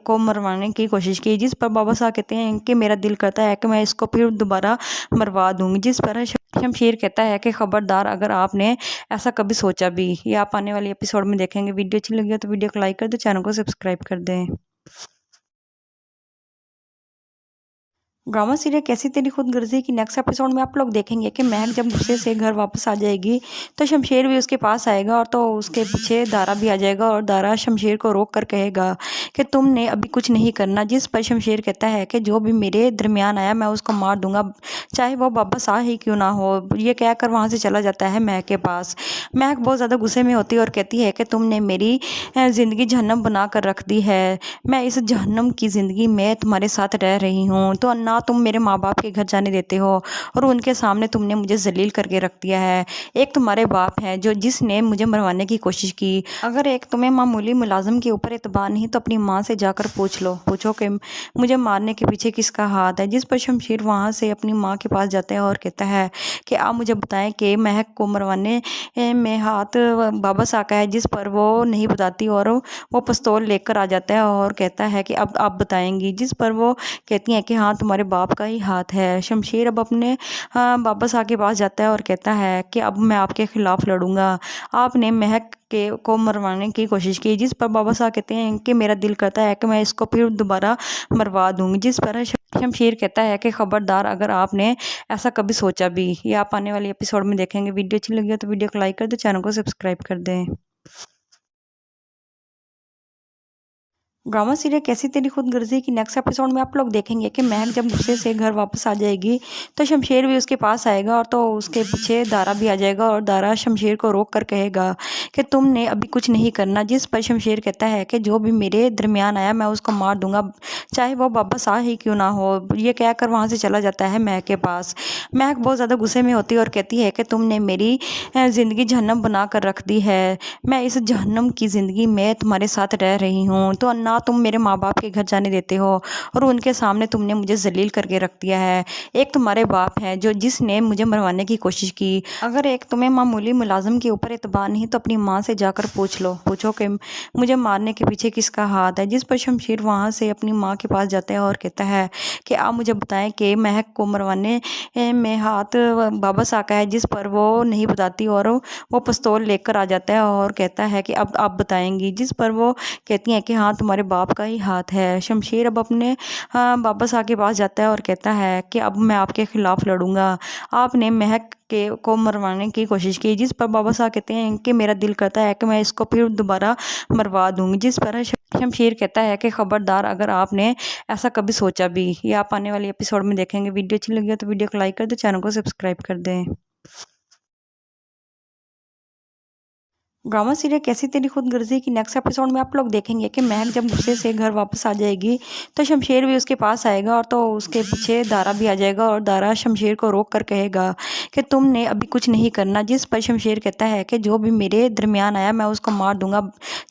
Speaker 3: को मरवाने की कोशिश की। जिस पर बाबा साहब कहते हैं कि मेरा दिल करता है कि मैं इसको फिर दोबारा मरवा दूंगी। जिस पर शमशेर कहता है कि खबरदार अगर आपने ऐसा कभी सोचा भी। ये आप आने वाले एपिसोड में देखेंगे। वीडियो अच्छी लगी हो तो वीडियो को लाइक कर दो, चैनल को सब्सक्राइब कर दें। ड्रामा सीरियल कैसी तेरी खुदगर्जी की नेक्स्ट एपिसोड में आप लोग देखेंगे कि महक जब गुस्से से घर वापस आ जाएगी तो शमशेर भी उसके पास आएगा और तो उसके पीछे दारा भी आ जाएगा और दारा शमशेर को रोक कर कहेगा कि तुमने अभी कुछ नहीं करना। जिस पर शमशेर कहता है कि जो भी मेरे दरमियान आया मैं उसको मार दूंगा, चाहे वो वापस आ ही क्यों ना हो। ये कहकर वहाँ से चला जाता है महक के पास। महक बहुत ज़्यादा गुस्से में होती है और कहती है कि तुमने मेरी ज़िंदगी जहन्नम बना कर रख दी है। मैं इस जहन्नम की ज़िंदगी में तुम्हारे साथ रह रही हूँ, तो ना तुम मेरे माँ बाप के घर जाने देते हो और उनके सामने तुमने मुझे जलील करके रख दिया है। एक तुम्हारे बाप है जो जिसने मुझे मरवाने की कोशिश की। अगर एक तुम्हें मामूली मुलाजिम के ऊपर एतबार नहीं तो अपनी माँ से जाकर पूछो कि मुझे मारने के पीछे किसका हाथ है। जिस पर शमशेर वहाँ से अपनी माँ के पास जाता है और कहता है कि आप मुझे बताएं कि महक को मरवाने में हाथ बाबा सा का है, जिस पर वो नहीं बताती और वो पिस्तौल लेकर आ जाता है और कहता है कि अब आप बताएंगी। जिस पर वो कहती हैं कि हाँ तुम्हारे बाप का ही हाथ है। शमशेर अब अपने बाबा साहब के पास जाता है और कहता है कि अब मैं आपके खिलाफ लड़ूंगा। आपने महक के को मरवाने की कोशिश की। जिस पर बाबा साहब कहते हैं कि मेरा दिल करता है कि मैं इसको फिर दोबारा मरवा दूंगी। जिस पर शमशेर कहता है कि खबरदार अगर आपने ऐसा कभी सोचा भी। ये आप आने वाले एपिसोड में देखेंगे। वीडियो अच्छी लगी हो तो वीडियो को लाइक कर दो, चैनल को सब्सक्राइब कर दें। ड्रामा सीरियल कैसी तेरी खुदगर्जी की नेक्स्ट एपिसोड में आप लोग देखेंगे कि महक जब गुस्से से घर वापस आ जाएगी तो शमशेर भी उसके पास आएगा और तो उसके पीछे दारा भी आ जाएगा और दारा शमशेर को रोक कर कहेगा कि तुमने अभी कुछ नहीं करना। जिस पर शमशेर कहता है कि जो भी मेरे दरमियान आया मैं उसको मार दूंगा, चाहे वो बाबा साह ही क्यों ना हो। ये कहकर वहाँ से चला जाता है महक के पास। महक बहुत ज़्यादा गुस्से में होती है और कहती है कि तुमने मेरी ज़िंदगी जहन्नम बना कर रख दी है। मैं इस जहन्नम की ज़िंदगी में तुम्हारे साथ रह रही हूँ तो ना तुम मेरे माँ बाप के घर जाने देते हो और उनके सामने तुमने मुझे जलील करके रख दिया है। एक तुम्हारे बाप है जो जिसने मुझे मरवाने की कोशिश की। अगर एक तुम्हें मामूली मुलाजिम के ऊपर एतबार नहीं तो अपनी माँ से जाकर पूछो कि मुझे मारने के पीछे किसका हाथ है। जिस पर शमशेर वहाँ से अपनी माँ के पास जाता है और कहता है कि आप मुझे बताएं कि महक को मरवाने में हाथ बाबा सा का है, जिस पर वो नहीं बताती और वो पिस्तौल लेकर आ जाता है और कहता है कि अब आप बताएंगी। जिस पर वो कहती हैं कि हाँ तुम्हारे बाप का ही हाथ है। शमशेर अब अपने बाबा साहब के पास जाता है और कहता है कि अब मैं आपके खिलाफ लड़ूंगा। आपने महक को मरवाने की कोशिश की। जिस पर बाबा साहब कहते हैं कि मेरा दिल करता है कि मैं इसको फिर दोबारा मरवा दूंगी। जिस पर शमशेर कहता है कि खबरदार अगर आपने ऐसा कभी सोचा भी। ये आप आने वाले एपिसोड में देखेंगे। वीडियो अच्छी लगी हो तो वीडियो को लाइक कर दो, चैनल को सब्सक्राइब कर दें। ड्रामा सीरियल कैसी तेरी खुदगर्जी की नेक्स्ट एपिसोड में आप लोग देखेंगे कि महक जब गुस्से से घर वापस आ जाएगी तो शमशेर भी उसके पास आएगा और तो उसके पीछे दारा भी आ जाएगा और दारा शमशेर को रोक कर कहेगा कि तुमने अभी कुछ नहीं करना। जिस पर शमशेर कहता है कि जो भी मेरे दरमियान आया मैं उसको मार दूंगा,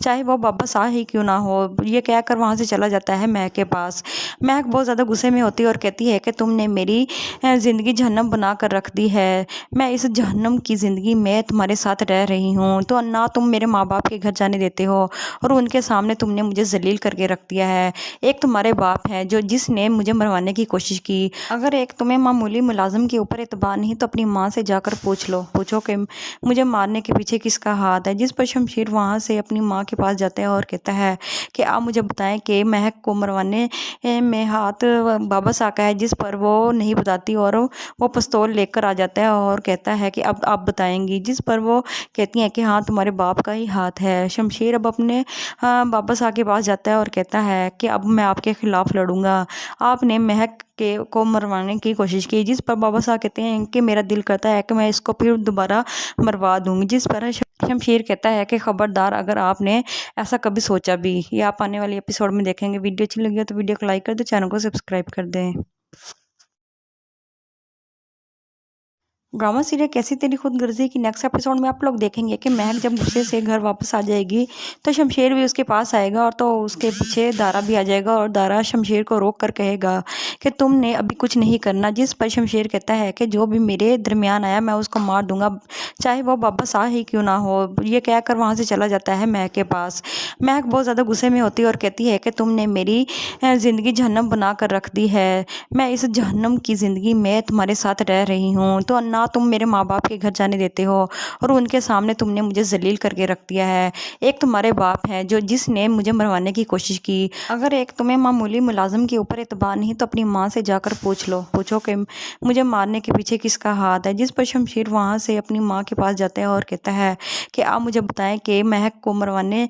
Speaker 3: चाहे वो बाबा साह ही क्यों ना हो। ये कहकर वहाँ से चला जाता है महक के पास। महक बहुत ज़्यादा गुस्से में होती है और कहती है कि तुमने मेरी ज़िंदगी जहन्नम बना कर रख दी है। मैं इस जहन्नम की ज़िंदगी में तुम्हारे साथ रह रही हूँ तो ना तुम मेरे माँ बाप के घर जाने देते हो और उनके सामने तुमने मुझे जलील करके रख दिया है। एक तुम्हारे बाप है जो जिसने मुझे मरवाने की कोशिश की। अगर एक तुम्हें मामूली मुलाजिम के ऊपर एतबार नहीं तो अपनी माँ से जाकर पूछो कि मुझे मारने के पीछे किसका हाथ है। जिस पर शमशेर वहाँ से अपनी माँ के पास जाता है और कहता है कि आप मुझे बताएं कि महक को मरवाने में हाथ बाबा सा का है, जिस पर वो नहीं बताती और वो पिस्तौल लेकर आ जाता है और कहता है कि अब आप बताएंगी। जिस पर वो कहती हैं कि हाँ तुम्हारे बाप का ही हाथ है। शमशेर अब अपने बाबा साहब के पास जाता है और कहता है कि अब मैं आपके खिलाफ लड़ूंगा। आपने महक को मरवाने की कोशिश की। जिस पर बाबा साहब कहते हैं कि मेरा दिल करता है कि मैं इसको फिर दोबारा मरवा दूंगी। जिस पर शमशेर कहता है कि खबरदार अगर आपने ऐसा कभी सोचा भी। ये आप आने वाले एपिसोड में देखेंगे। वीडियो अच्छी लगी हो तो वीडियो को लाइक कर दो, चैनल को सब्सक्राइब कर दें। ड्रामा सीरियल कैसी तेरी खुदगर्जी की नेक्स्ट एपिसोड में आप लोग देखेंगे कि महक जब गुस्से से घर वापस आ जाएगी तो शमशेर भी उसके पास आएगा और तो उसके पीछे दारा भी आ जाएगा और दारा शमशेर को रोक कर कहेगा कि तुमने अभी कुछ नहीं करना। जिस पर शमशेर कहता है कि जो भी मेरे दरमियान आया मैं उसको मार दूंगा, चाहे वो बाबा साह ही क्यों ना हो। ये कहकर वहाँ से चला जाता है महक के पास। महक बहुत ज़्यादा गुस्से में होती है और कहती है कि तुमने मेरी ज़िंदगी जहन्नम बना कर रख दी है। मैं इस जहन्नम की ज़िंदगी में तुम्हारे साथ रह रही हूँ तो ना तुम मेरे माँ बाप के घर जाने देते हो और उनके सामने तुमने मुझे जलील करके रख दिया है। एक तुम्हारे बाप है जो जिसने मुझे मरवाने की कोशिश की। अगर एक तुम्हें मामूली मुलाजिम के ऊपर एतबार नहीं तो अपनी माँ से जाकर पूछो कि मुझे मारने के पीछे किसका हाथ है। जिस पर शमशेर वहाँ से अपनी माँ के पास जाता है और कहता है कि आप मुझे बताएं कि महक को मरवाने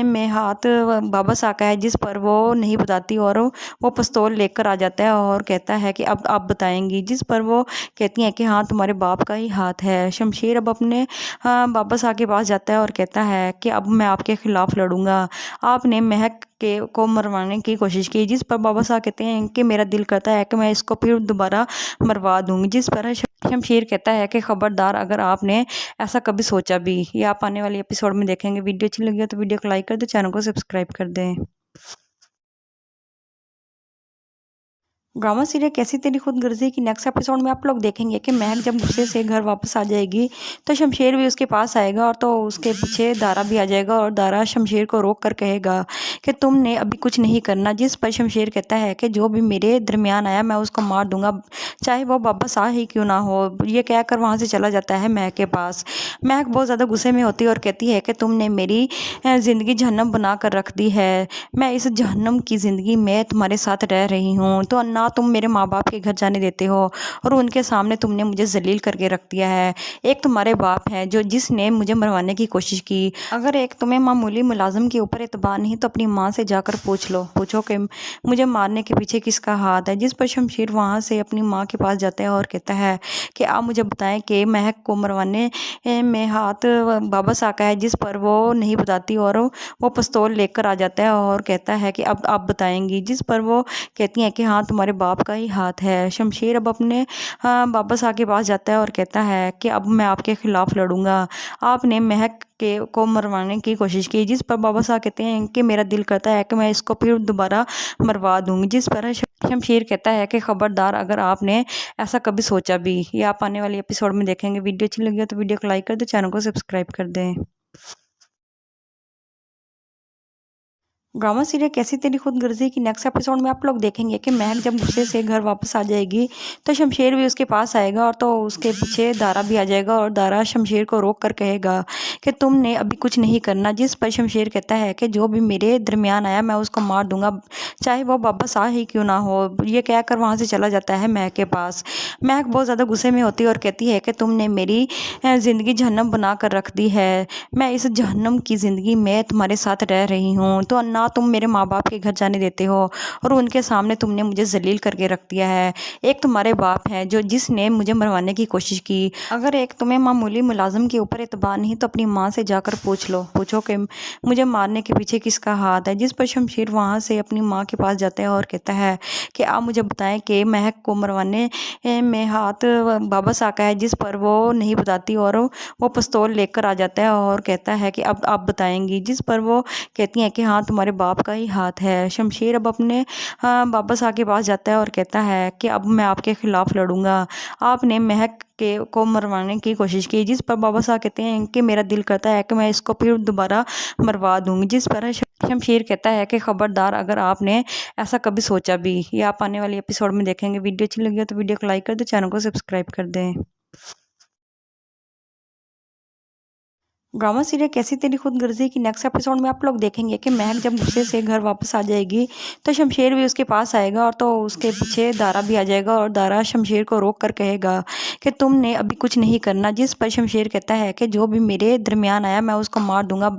Speaker 3: में हाथ बाबा सा का है, जिस पर वो नहीं बताती और वो पिस्तौल लेकर आ जाता है और कहता है कि अब आप बताएंगी। जिस पर वो कहती हैं कि हाँ तुम्हारे तुम्हारे बाप का ही हाथ है। शमशेर अब अपने बाबा साहब के पास जाता है और कहता है कि अब मैं आपके खिलाफ लड़ूंगा। आपने महक के को मरवाने की कोशिश की, जिस पर बाबा साहब कहते हैं कि मेरा दिल करता है कि मैं इसको फिर दोबारा मरवा दूंगी। जिस पर शमशेर कहता है कि खबरदार अगर आपने ऐसा कभी सोचा भी। ये आप आने वाले एपिसोड में देखेंगे। वीडियो अच्छी लगी हो तो वीडियो को लाइक कर दो, चैनल को सब्सक्राइब कर दें। ड्रामा सीरियल कैसी तेरी खुदगर्जी की नेक्स्ट एपिसोड में आप लोग देखेंगे कि महक जब गुस्से से घर वापस आ जाएगी तो शमशेर भी उसके पास आएगा और तो उसके पीछे दारा भी आ जाएगा और दारा शमशेर को रोक कर कहेगा कि तुमने अभी कुछ नहीं करना। जिस पर शमशेर कहता है कि जो भी मेरे दरमियान आया मैं उसको मार दूंगा, चाहे वो बाबा साह ही क्यों ना हो। ये कहकर वहाँ से चला जाता है महक के पास। महक बहुत ज़्यादा गुस्से में होती है और कहती है कि तुमने मेरी ज़िंदगी जहन्नम बना कर रख दी है। मैं इस जहन्नम की ज़िंदगी में तुम्हारे साथ रह रही हूँ तो ना तुम मेरे माँ बाप के घर जाने देते हो और उनके सामने तुमने मुझे जलील करके रख दिया है। एक तुम्हारे बाप है जो जिसने मुझे मरवाने की कोशिश की। अगर एक तुम्हें मामूली मुलाजिम के ऊपर एतबार नहीं तो अपनी माँ से जाकर पूछो कि मुझे मारने के पीछे किसका हाथ है। जिस पर शमशेर वहाँ से अपनी माँ के पास जाता है और कहता है कि आप मुझे बताएं कि महक को मरवाने में हाथ बाबा साहब का है, जिस पर वो नहीं बताती और वो पिस्तौल लेकर आ जाता है और कहता है कि अब आप बताएंगी। जिस पर वो कहती हैं कि हाँ तुम्हारे बाप का ही हाथ है। शमशेर अब अपने बाबा साहब के पास जाता है और कहता है कि अब मैं आपके खिलाफ लड़ूंगा। आपने महक के को मरवाने की कोशिश की, जिस पर बाबा साहब कहते हैं कि मेरा दिल करता है कि मैं इसको फिर दोबारा मरवा दूंगी। जिस पर शमशेर कहता है कि खबरदार अगर आपने ऐसा कभी सोचा भी। ये आप आने वाले एपिसोड में देखेंगे। वीडियो अच्छी लगी हो तो वीडियो को लाइक कर दो, चैनल को सब्सक्राइब कर दें। ड्रामा सीरियल कैसी तेरी खुदगर्जी की नेक्स्ट एपिसोड में आप लोग देखेंगे कि महक जब गुस्से से घर वापस आ जाएगी तो शमशेर भी उसके पास आएगा और तो उसके पीछे दारा भी आ जाएगा और दारा शमशेर को रोक कर कहेगा कि तुमने अभी कुछ नहीं करना। जिस पर शमशेर कहता है कि जो भी मेरे दरमियान आया मैं उसको मार दूंगा, चाहे वो बाबा साह ही क्यों ना हो। ये कहकर वहाँ से चला जाता है महक के पास। महक बहुत ज़्यादा गुस्से में होती है और कहती है कि तुमने मेरी ज़िंदगी जहन्नम बना कर रख दी है। मैं इस जहन्नम की ज़िंदगी में तुम्हारे साथ रह रही हूँ तो ना तुम मेरे माँ बाप के घर जाने देते हो और उनके सामने तुमने मुझे जलील करके रख दिया है। एक तुम्हारे बाप है जो जिसने मुझे मरवाने की कोशिश की। अगर एक तुम्हें मामूली मुलाजिम के ऊपर एतबार नहीं तो अपनी माँ से जाकर पूछो कि मुझे मारने के पीछे किसका हाथ है। जिस पर शमशेर वहाँ से अपनी माँ के पास जाता है और कहता है कि आप मुझे बताएं कि महक को मरवाने में हाथ बाबा साहब का है, जिस पर वो नहीं बताती और वो पिस्तौल लेकर आ जाता है और कहता है कि अब आप बताएंगी। जिस पर वो कहती हैं कि हाँ तुम्हारे बाप का ही हाथ है। शमशेर अब अपने बाबा साहब के पास जाता है और कहता है कि अब मैं आपके खिलाफ लड़ूंगा। आपने महक के को मरवाने की कोशिश की, जिस पर बाबा साहब कहते हैं कि मेरा दिल करता है कि मैं इसको फिर दोबारा मरवा दूंगी। जिस पर शमशेर कहता है कि खबरदार अगर आपने ऐसा कभी सोचा भी। ये आप आने वाले एपिसोड में देखेंगे। वीडियो अच्छी लगी हो तो वीडियो को लाइक कर दो, चैनल को सब्सक्राइब कर दें। ड्रामा सीरियल कैसी तेरी खुदगर्जी की नेक्स्ट एपिसोड में आप लोग देखेंगे कि महक जब गुस्से से घर वापस आ जाएगी तो शमशेर भी उसके पास आएगा और तो उसके पीछे दारा भी आ जाएगा और दारा शमशेर को रोक कर कहेगा कि तुमने अभी कुछ नहीं करना। जिस पर शमशेर कहता है कि जो भी मेरे दरमियान आया मैं उसको मार दूंगा,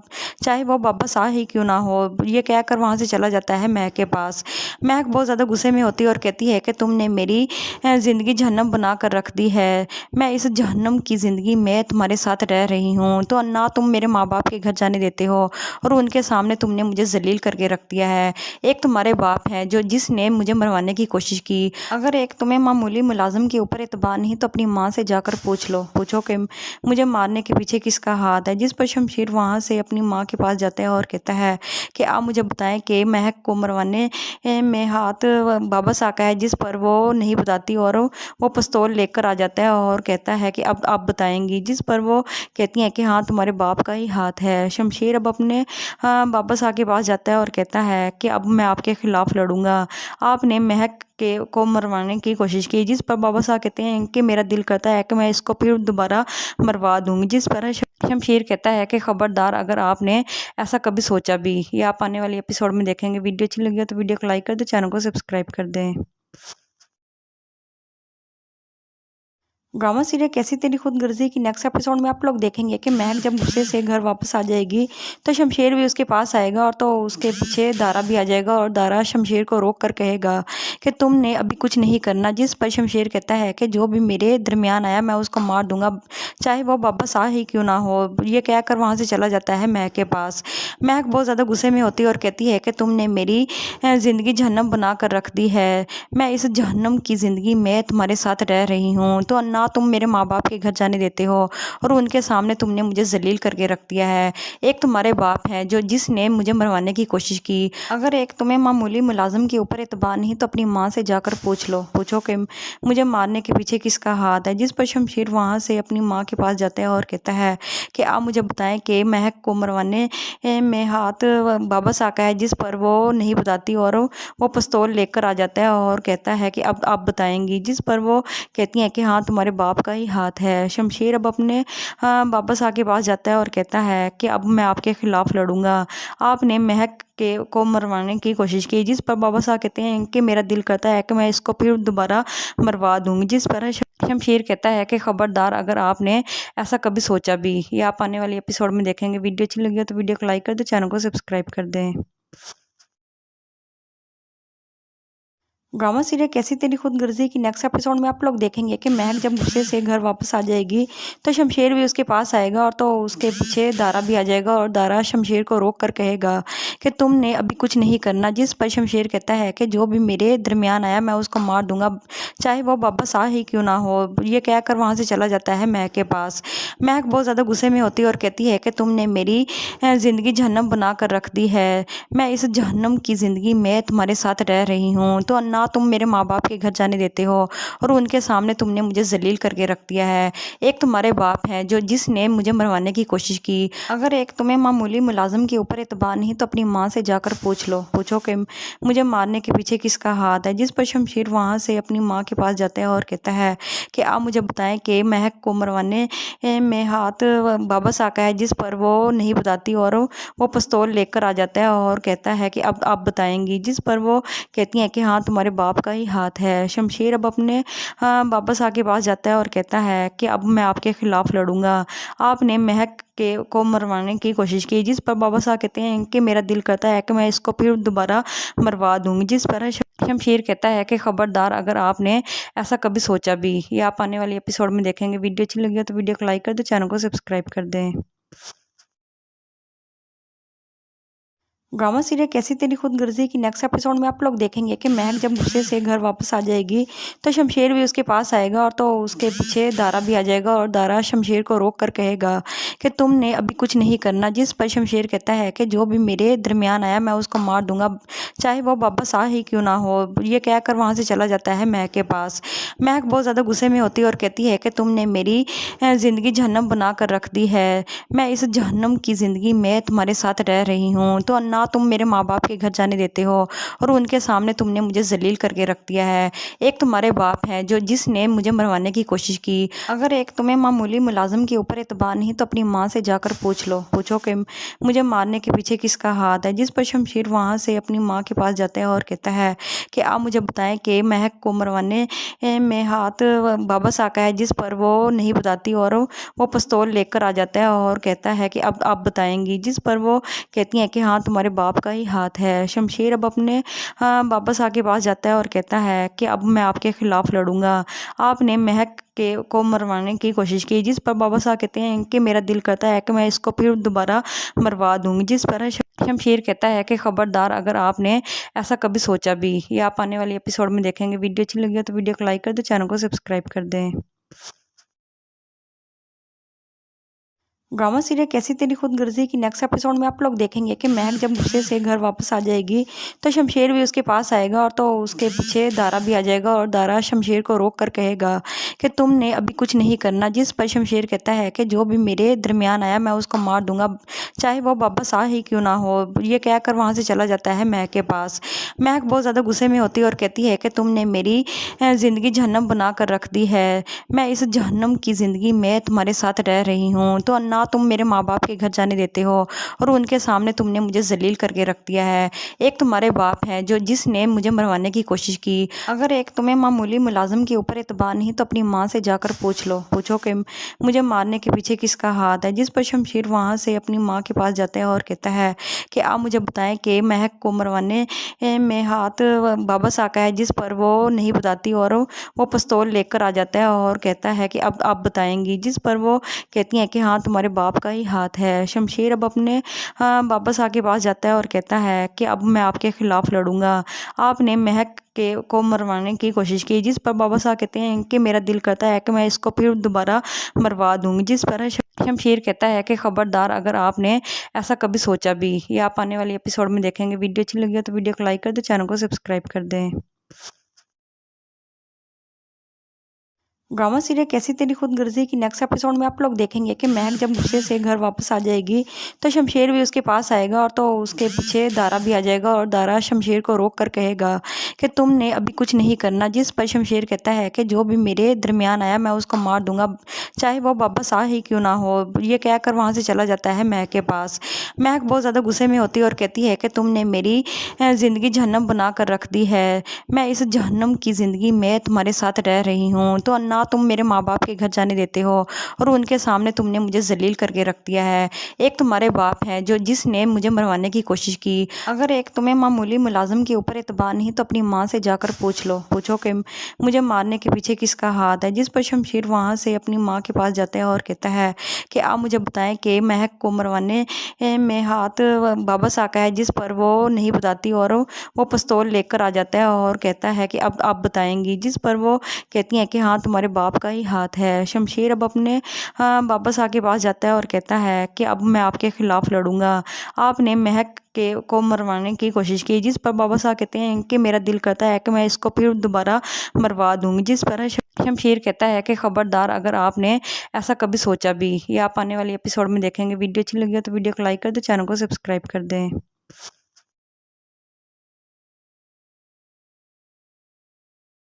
Speaker 3: चाहे वो बाबा साह ही क्यों ना हो। ये कहकर वहाँ से चला जाता है महक के पास। महक बहुत ज़्यादा गुस्से में होती है और कहती है कि तुमने मेरी ज़िंदगी जहन्नम बना कर रख दी है। मैं इस जहन्नम की ज़िंदगी में तुम्हारे साथ रह रही हूँ तो ना तुम मेरे माँ बाप के घर जाने देते हो और उनके सामने तुमने मुझे जलील करके रख दिया है। एक तुम्हारे बाप है जो जिसने मुझे मरवाने की कोशिश की। अगर एक तुम्हें मामूली मुलाजिम के ऊपर एतबार नहीं तो अपनी माँ से जाकर पूछो कि मुझे मारने के पीछे किसका हाथ है। जिस पर शमशेर वहाँ से अपनी माँ के पास जाता है और कहता है कि आप मुझे बताएं कि महक को मरवाने में हाथ बाबा साहब का है, जिस पर वो नहीं बताती और वो पिस्तौल लेकर आ जाता है और कहता है कि अब आप बताएंगी। जिस पर वो कहती हैं कि हाँ तुम्हारे बाप का ही हाथ है। शमशेर अब अपने बाबा साहब के पास जाता है और कहता है कि अब मैं आपके खिलाफ लड़ूंगा। आपने महक के को मरवाने की कोशिश की, जिस पर बाबा साहब कहते हैं कि मेरा दिल करता है कि मैं इसको फिर दोबारा मरवा दूंगी। जिस पर शमशेर कहता है कि खबरदार अगर आपने ऐसा कभी सोचा भी। ये आप आने वाले एपिसोड में देखेंगे। वीडियो अच्छी लगी हो तो वीडियो को लाइक कर दो, चैनल को सब्सक्राइब कर दें। ड्रामा सीरियल कैसी तेरी खुदगर्जी की नेक्स्ट एपिसोड में आप लोग देखेंगे कि महक जब गुस्से से घर वापस आ जाएगी तो शमशेर भी उसके पास आएगा और तो उसके पीछे दारा भी आ जाएगा और दारा शमशेर को रोक कर कहेगा कि तुमने अभी कुछ नहीं करना। जिस पर शमशेर कहता है कि जो भी मेरे दरमियान आया मैं उसको मार दूंगा, चाहे वो वापस आ ही क्यों ना हो। ये कहकर वहाँ से चला जाता है महक के पास। महक बहुत ज़्यादा गुस्से में होती है और कहती है कि तुमने मेरी ज़िंदगी जहन्नम बना कर रख दी है। मैं इस जहन्नम की ज़िंदगी में तुम्हारे साथ रह रही हूँ तो ना तुम मेरे माँ बाप के घर जाने देते हो और उनके सामने तुमने मुझे जलील करके रख दिया है। एक तुम्हारे बाप है जो जिसने मुझे मरवाने की कोशिश की। अगर एक तुम्हें मामूली मुलाजिम के ऊपर एतबार नहीं तो अपनी माँ से जाकर पूछो कि मुझे मारने के पीछे किसका हाथ है। जिस पर शमशेर वहाँ से अपनी माँ के पास जाता है और कहता है कि आप मुझे बताएं कि महक को मरवाने में हाथ बाबा सा का है। जिस पर वो नहीं बताती और वो पिस्तौल लेकर आ जाता है और कहता है कि अब आप बताएंगी। जिस पर वो कहती हैं कि हाँ तुम्हारे बाप का ही हाथ है। शमशेर अब अपने बाबा साहब के पास जाता है और कहता है कि अब मैं आपके खिलाफ लड़ूंगा। आपने महक के को मरवाने की कोशिश की। जिस पर बाबा साहब कहते हैं कि मेरा दिल करता है कि मैं इसको फिर दोबारा मरवा दूंगी। जिस पर शमशेर कहता है कि खबरदार अगर आपने ऐसा कभी सोचा भी। ये आप आने वाले एपिसोड में देखेंगे। वीडियो अच्छी लगी हो तो वीडियो को लाइक कर दो, चैनल को सब्सक्राइब कर दें। ड्रामा सीरियल कैसी तेरी खुदगर्जी की नेक्स्ट एपिसोड में आप लोग देखेंगे कि महक जब गुस्से से घर वापस आ जाएगी तो शमशेर भी उसके पास आएगा और तो उसके पीछे दारा भी आ जाएगा और दारा शमशेर को रोक कर कहेगा कि तुमने अभी कुछ नहीं करना। जिस पर शमशेर कहता है कि जो भी मेरे दरमियान आया मैं उसको मार दूंगा, चाहे वो वापस आ ही क्यों ना हो। ये कहकर वहाँ से चला जाता है महक के पास। महक बहुत ज़्यादा गुस्से में होती है और कहती है कि तुमने मेरी ज़िंदगी जहन्नम बना कर रख दी है। मैं इस जहन्नम की ज़िंदगी में तुम्हारे साथ रह रही हूँ तो ना तुम मेरे माँ बाप के घर जाने देते हो और उनके सामने तुमने मुझे जलील करके रख दिया है। एक तुम्हारे बाप है जो जिसने मुझे मरवाने की कोशिश की। अगर एक तुम्हें मामूली मुलाजिम के ऊपर एतबार नहीं तो अपनी माँ से जाकर पूछो कि मुझे मारने के पीछे किसका हाथ है। जिस पर शमशेर वहाँ से अपनी माँ के पास जाता है और कहता है कि आप मुझे बताएं कि महक को मरवाने में हाथ बाबा सा का है। जिस पर वो नहीं बताती और वो पिस्तौल लेकर आ जाता है और कहता है कि अब आप बताएंगी। जिस पर वो कहती हैं कि हाँ तुम्हारे बाप का ही हाथ है। शमशेर अब अपने बाबा साहब के पास जाता है और कहता है कि अब मैं आपके खिलाफ लड़ूंगा। आपने महक को मरवाने की कोशिश की। जिस पर बाबा साहब कहते हैं कि मेरा दिल करता है कि मैं इसको फिर दोबारा मरवा दूंगी। जिस पर शमशेर कहता है कि खबरदार अगर आपने ऐसा कभी सोचा भी। ये आप आने वाले एपिसोड में देखेंगे। वीडियो अच्छी लगी हो तो वीडियो को लाइक कर दो, चैनल को सब्सक्राइब कर दें। ड्रामा सीरियल कैसी तेरी खुदगर्जी की नेक्स्ट एपिसोड में आप लोग देखेंगे कि महक जब गुस्से से घर वापस आ जाएगी तो शमशेर भी उसके पास आएगा और तो उसके पीछे दारा भी आ जाएगा और दारा शमशेर को रोक कर कहेगा कि तुमने अभी कुछ नहीं करना। जिस पर शमशेर कहता है कि जो भी मेरे दरमियान आया मैं उसको मार दूंगा, चाहे वो वापस आ ही क्यों ना हो। ये कहकर वहाँ से चला जाता है महक के पास। महक बहुत ज़्यादा गुस्से में होती है और कहती है कि तुमने मेरी ज़िंदगी जहन्नम बना कर रख दी है। मैं इस जहन्नम की ज़िंदगी में तुम्हारे साथ रह रही हूँ तो ना तुम मेरे माँ बाप के घर जाने देते हो और उनके सामने तुमने मुझे जलील करके रख दिया है। एक तुम्हारे बाप है जो जिसने मुझे मरवाने की कोशिश की। अगर एक तुम्हें मामूली मुलाजिम के ऊपर एतबार नहीं तो अपनी माँ से जाकर पूछो कि मुझे मारने के पीछे किसका हाथ है। जिस पर शमशेर वहाँ से अपनी माँ के पास जाता है और कहता है कि आप मुझे बताएं कि महक को मरवाने में हाथ बाबा सा का है। जिस पर वो नहीं बताती और वो पिस्तौल लेकर आ जाता है और कहता है कि अब आप बताएंगी। जिस पर वो कहती हैं कि हाँ तुम्हारे बाप का ही हाथ है। शमशेर अब अपने बाबा साहब के पास जाता है और कहता है कि अब मैं आपके खिलाफ लड़ूंगा। आपने महक को मरवाने की कोशिश की। जिस पर बाबा साहब कहते हैं कि मेरा दिल करता है कि मैं इसको फिर दोबारा मरवा दूंगी। जिस पर शमशेर कहता है कि खबरदार अगर आपने ऐसा कभी सोचा भी। ये आप आने वाले एपिसोड में देखेंगे। वीडियो अच्छी लगी हो तो वीडियो को लाइक कर दो, चैनल को सब्सक्राइब कर दें। ड्रामा सीरियल कैसी तेरी खुदगर्जी की नेक्स्ट एपिसोड में आप लोग देखेंगे कि महक जब गुस्से से घर वापस आ जाएगी तो शमशेर भी उसके पास आएगा और तो उसके पीछे दारा भी आ जाएगा और दारा शमशेर को रोक कर कहेगा कि तुमने अभी कुछ नहीं करना। जिस पर शमशेर कहता है कि जो भी मेरे दरमियान आया मैं उसको मार दूंगा, चाहे वो वापस आ ही क्यों ना हो। ये कहकर वहाँ से चला जाता है महक के पास। महक बहुत ज़्यादा गुस्से में होती है और कहती है कि तुमने मेरी ज़िंदगी जहन्नम बना कर रख दी है। मैं इस जहन्नम की ज़िंदगी में तुम्हारे साथ रह रही हूँ तो ना ना तुम मेरे माँ बाप के घर जाने देते हो और उनके सामने तुमने मुझे जलील करके रख दिया है। एक तुम्हारे बाप है जो जिसने मुझे मरवाने की कोशिश की। अगर एक तुम्हें मामूली मुलाजिम के ऊपर एतबार नहीं तो अपनी माँ से जाकर पूछो कि मुझे मारने के पीछे किसका हाथ है। जिस पर शमशेर वहाँ से अपनी माँ के पास जाता है और कहता है कि आप मुझे बताएं कि महक को मरवाने में हाथ बाबा सा का है, जिस पर वो नहीं बताती और वो पिस्तौल लेकर आ जाता है और कहता है कि अब आप बताएंगी। जिस पर वो कहती हैं कि हाँ तुम्हारे बाप का ही हाथ है। शमशेर अब अपने बाबा सा के पास जाता है और कहता है कि अब मैं आपके खिलाफ लड़ूंगा, आपने महक के को मरवाने की कोशिश की। जिस पर बाबा साहब कहते हैं कि मेरा दिल करता है कि मैं इसको फिर दोबारा मरवा दूंगी। जिस पर शमशेर कहता है कि खबरदार अगर आपने ऐसा कभी सोचा भी। ये आप आने वाले एपिसोड में देखेंगे। वीडियो अच्छी लगी हो तो वीडियो को लाइक कर दे, चैनल को सब्सक्राइब कर दें। ड्रामा सीरियल कैसी तेरी खुदगर्जी की नेक्स्ट एपिसोड में आप लोग देखेंगे कि महक जब गुस्से से घर वापस आ जाएगी तो शमशेर भी उसके पास आएगा और तो उसके पीछे दारा भी आ जाएगा और दारा शमशेर को रोक कर कहेगा कि तुमने अभी कुछ नहीं करना। जिस पर शमशेर कहता है कि जो भी मेरे दरमियान आया मैं उसको मार दूंगा, चाहे वो बाबा शाह ही क्यों ना हो। ये कहकर वहाँ से चला जाता है महक के पास। महक बहुत ज़्यादा गुस्से में होती है और कहती है कि तुमने मेरी ज़िंदगी जहन्नम बना कर रख दी है। मैं इस जहन्नम की ज़िंदगी में तुम्हारे साथ रह रही हूँ तो ना तुम मेरे माँ बाप के घर जाने देते हो और उनके सामने तुमने मुझे जलील करके रख दिया है। एक तुम्हारे बाप है जो जिसने मुझे मरवाने की कोशिश की। अगर एक तुम्हें मामूली मुलाजिम के ऊपर एतबार नहीं तो अपनी माँ से जाकर पूछो कि मुझे मारने के पीछे किसका हाथ है। जिस पर शमशेर वहाँ से अपनी माँ के पास जाता है और कहता है कि आप मुझे बताएं कि महक को मरवाने में हाथ बाबा सा का है, जिस पर वो नहीं बताती और वो पिस्तौल लेकर आ जाता है और कहता है कि अब आप बताएंगी। जिस पर वो कहती हैं कि हाँ तुम्हारे बाप का ही हाथ है। शमशेर अब अपने बाबा साहब के पास जाता है और कहता है कि अब मैं आपके खिलाफ लड़ूंगा, आपने महक को मरवाने की कोशिश की। जिस पर बाबा साहब कहते हैं कि मेरा दिल करता है कि मैं इसको फिर दोबारा मरवा दूंगी। जिस पर शमशेर कहता है कि खबरदार अगर आपने ऐसा कभी सोचा भी। ये आप आने वाले एपिसोड में देखेंगे। वीडियो अच्छी लगी हो तो वीडियो को लाइक कर दे, चैनल को सब्सक्राइब कर दें।